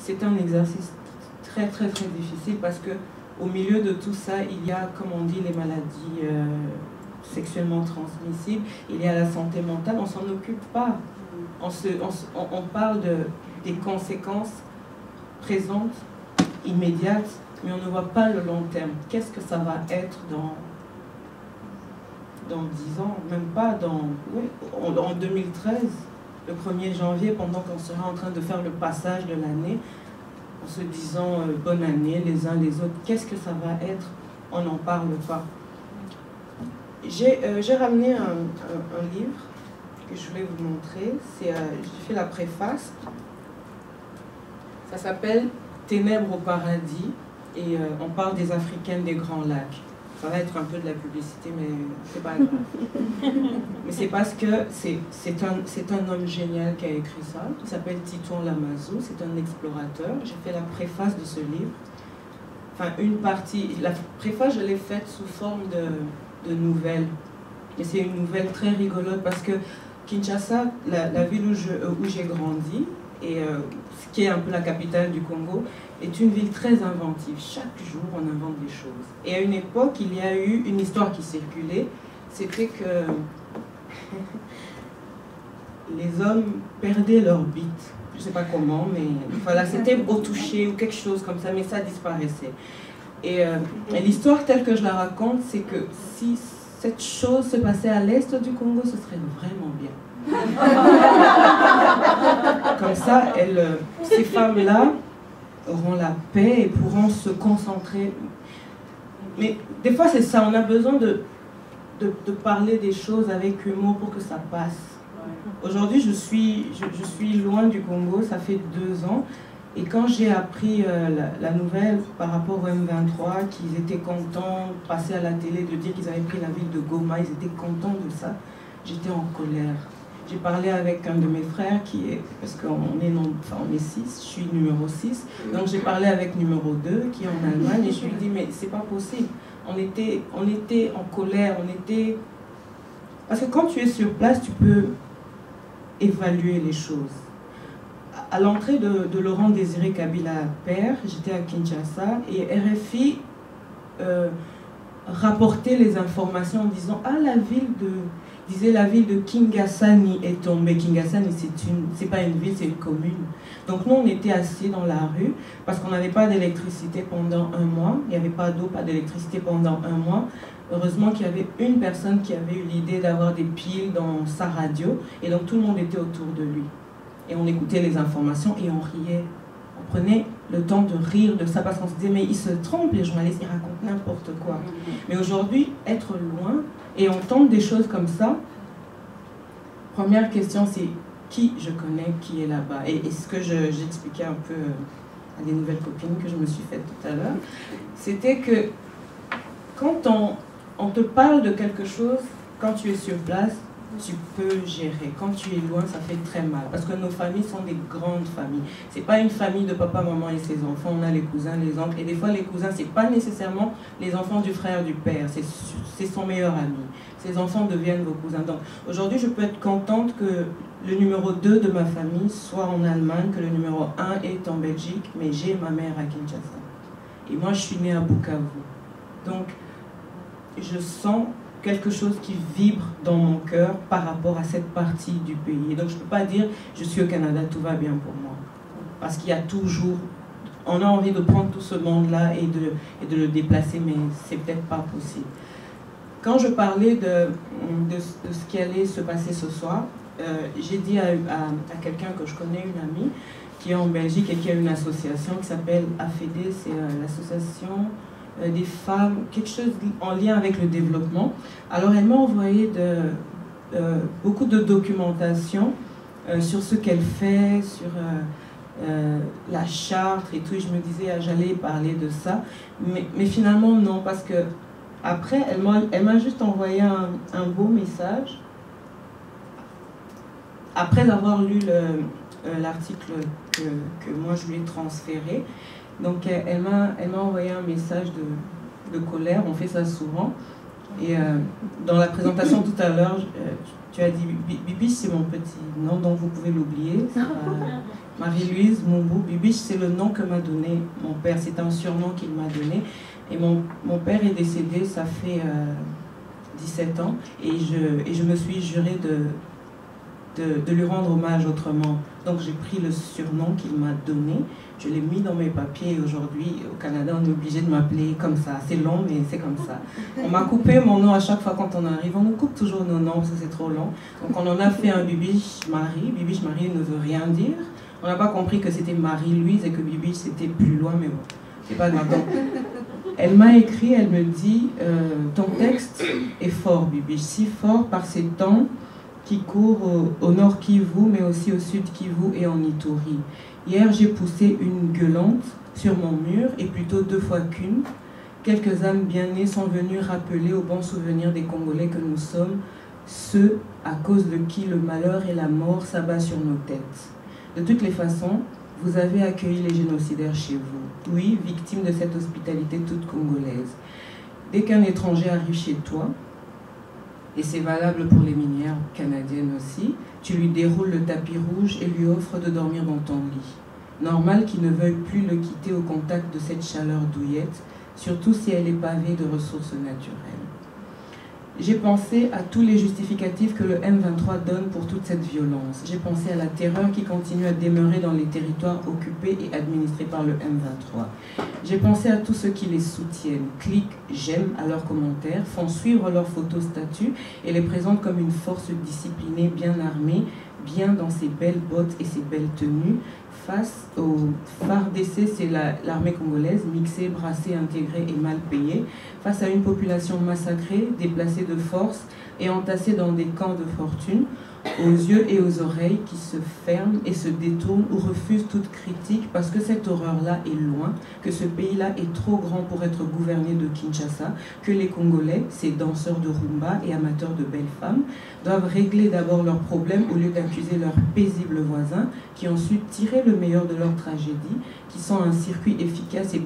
c'est un exercice très très très difficile parce que au milieu de tout ça, il y a, comme on dit, les maladies sexuellement transmissibles, il y a la santé mentale, on s'en occupe pas. On parle des conséquences présentes, immédiates, mais on ne voit pas le long terme. Qu'est-ce que ça va être dans 10 ans, même pas en 2013, le 1er janvier, pendant qu'on sera en train de faire le passage de l'année, en se disant bonne année les uns les autres, qu'est-ce que ça va être? On n'en parle pas. J'ai ramené un livre que je voulais vous montrer. J'ai fait la préface. Ça s'appelle Ténèbres au paradis et on parle des Africaines des Grands Lacs. Ça va être un peu de la publicité, mais c'est pas grave. Mais c'est parce que c'est un homme génial qui a écrit ça. Il s'appelle Titon Lamazou, c'est un explorateur. J'ai fait la préface de ce livre. Enfin, une partie. La préface, je l'ai faite sous forme de nouvelle. Et c'est une nouvelle très rigolote parce que Kinshasa, la ville où j'ai grandi, et ce qui est un peu la capitale du Congo, est une ville très inventive. Chaque jour, on invente des choses. Et à une époque, il y a eu une histoire qui circulait. C'était que les hommes perdaient leur bite. Je ne sais pas comment, mais voilà, c'était au toucher ou quelque chose comme ça, mais ça disparaissait. Et l'histoire telle que je la raconte, c'est que si cette chose se passait à l'est du Congo, ce serait vraiment bien. Comme ça, ces femmes-là auront la paix et pourront se concentrer. Mais des fois, c'est ça, on a besoin de parler des choses avec humour pour que ça passe. Aujourd'hui, je suis loin du Congo, ça fait 2 ans. Et quand j'ai appris la nouvelle par rapport au M23, qu'ils étaient contents de passer à la télé, de dire qu'ils avaient pris la ville de Goma, ils étaient contents de ça, j'étais en colère. J'ai parlé avec un de mes frères parce qu'on est 6, je suis numéro 6, donc j'ai parlé avec numéro 2 qui est en Allemagne et je lui ai dit mais c'est pas possible, on était en colère, parce que quand tu es sur place, tu peux évaluer les choses. À l'entrée de Laurent Désiré Kabila père, j'étais à Kinshasa et RFI rapportait les informations en disant ah la ville de Kingasani est tombée. Kingasani, c'est pas une ville, c'est une commune. Donc nous, on était assis dans la rue parce qu'on n'avait pas d'électricité pendant 1 mois. Il n'y avait pas d'eau, pas d'électricité pendant 1 mois. Heureusement qu'il y avait une personne qui avait eu l'idée d'avoir des piles dans sa radio. Et donc tout le monde était autour de lui. Et on écoutait les informations et on riait. On prenait le temps de rire de ça parce qu'on se disait mais ils se trompent, les journalistes, ils racontent n'importe quoi. Mais aujourd'hui, être loin et entendre des choses comme ça, première question c'est qui je connais, qui est là-bas. Et ce que j'expliquais un peu à des nouvelles copines que je me suis faites tout à l'heure, c'était que quand on te parle de quelque chose, quand tu es sur place, tu peux gérer. Quand tu es loin, ça fait très mal. Parce que nos familles sont des grandes familles. C'est pas une famille de papa, maman et ses enfants. On a les cousins, les oncles. Et des fois, les cousins, c'est pas nécessairement les enfants du frère, du père. C'est son meilleur ami. Ses enfants deviennent vos cousins. Donc, aujourd'hui, je peux être contente que le numéro 2 de ma famille soit en Allemagne, que le numéro 1 est en Belgique, mais j'ai ma mère à Kinshasa. Et moi, je suis née à Bukavu. Donc, je sens quelque chose qui vibre dans mon cœur par rapport à cette partie du pays. Et donc je ne peux pas dire je suis au Canada, tout va bien pour moi. Parce qu'il y a toujours, on a envie de prendre tout ce monde-là et de le déplacer, mais c'est peut-être pas possible. Quand je parlais de ce qui allait se passer ce soir, j'ai dit à quelqu'un que je connais, une amie, qui est en Belgique et qui a une association qui s'appelle AFED, c'est l'association des femmes, quelque chose en lien avec le développement. Alors elle m'a envoyé beaucoup de documentation sur ce qu'elle fait, sur la charte et tout, et je me disais j'allais parler de ça, mais finalement non, parce que après elle m'a juste envoyé un beau message après avoir lu l'article que moi je lui ai transféré. Donc elle m'a envoyé un message de colère, on fait ça souvent. Et dans la présentation tout à l'heure, tu as dit Bibi, c'est mon petit nom, donc vous pouvez l'oublier. Marie-Louise Mumbu. Bibiche, c'est le nom que m'a donné mon père. C'est un surnom qu'il m'a donné. Et mon père est décédé, ça fait 17 ans. Et je me suis jurée de lui rendre hommage autrement. Donc j'ai pris le surnom qu'il m'a donné, je l'ai mis dans mes papiers et aujourd'hui au Canada on est obligé de m'appeler comme ça. C'est long mais c'est comme ça. On m'a coupé mon nom à chaque fois quand on arrive, on nous coupe toujours nos noms parce que c'est trop long. Donc on en a fait un Bibiche Marie. Bibiche Marie ne veut rien dire. On n'a pas compris que c'était Marie-Louise et que Bibiche c'était plus loin, mais bon, c'est pas grave. Donc, elle m'a écrit, elle me dit ton texte est fort Bibiche, si fort par ces temps qui court au nord Kivu, mais aussi au sud Kivu et en Ituri. Hier, j'ai poussé une gueulante sur mon mur, et plutôt 2 fois qu'une. Quelques âmes bien nées sont venues rappeler au bon souvenir des Congolais que nous sommes, ceux à cause de qui le malheur et la mort s'abattent sur nos têtes. De toutes les façons, vous avez accueilli les génocidaires chez vous. Oui, victimes de cette hospitalité toute congolaise. Dès qu'un étranger arrive chez toi, et c'est valable pour les minières canadiennes aussi, tu lui déroules le tapis rouge et lui offres de dormir dans ton lit. Normal qu'il ne veuille plus le quitter au contact de cette chaleur douillette, surtout si elle est pavée de ressources naturelles. J'ai pensé à tous les justificatifs que le M23 donne pour toute cette violence. J'ai pensé à la terreur qui continue à demeurer dans les territoires occupés et administrés par le M23. J'ai pensé à tous ceux qui les soutiennent, cliquent j'aime à leurs commentaires, font suivre leurs photos statuts et les présentent comme une force disciplinée, bien armée, bien dans ses belles bottes et ses belles tenues. Face au FARDC, c'est l'armée congolaise, mixée, brassée, intégrée et mal payée, face à une population massacrée, déplacée de force et entassée dans des camps de fortune, aux yeux et aux oreilles qui se ferment et se détournent ou refusent toute critique parce que cette horreur-là est loin, que ce pays-là est trop grand pour être gouverné de Kinshasa, que les Congolais, ces danseurs de rumba et amateurs de belles femmes, doivent régler d'abord leurs problèmes au lieu d'accuser leurs paisibles voisins qui ensuite tirent le meilleur de leur tragédie, qui sont un circuit efficace et